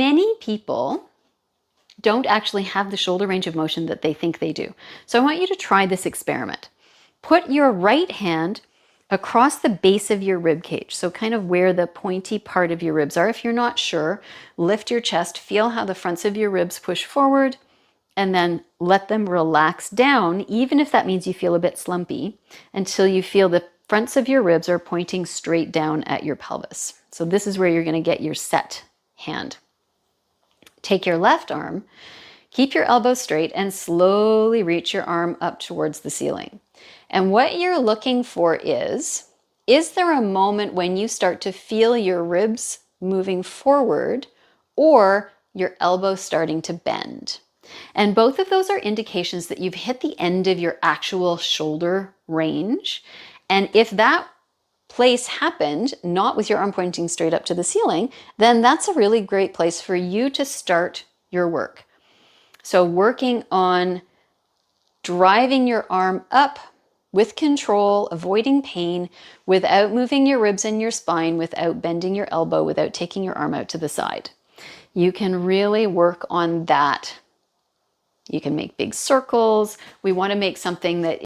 Many people don't actually have the shoulder range of motion that they think they do. So I want you to try this experiment. Put your right hand across the base of your rib cage, so kind of where the pointy part of your ribs are. If you're not sure, lift your chest, feel how the fronts of your ribs push forward, and then let them relax down, even if that means you feel a bit slumpy, until you feel the fronts of your ribs are pointing straight down at your pelvis. So this is where you're going to get your set hand. Take your left arm, keep your elbow straight, and slowly reach your arm up towards the ceiling. And what you're looking for is there a moment when you start to feel your ribs moving forward or your elbow starting to bend? And both of those are indications that you've hit the end of your actual shoulder range. And if that place happened, not with your arm pointing straight up to the ceiling, then that's a really great place for you to start your work. So working on driving your arm up with control, avoiding pain, without moving your ribs and your spine, without bending your elbow, without taking your arm out to the side. You can really work on that. You can make big circles. We want to make something that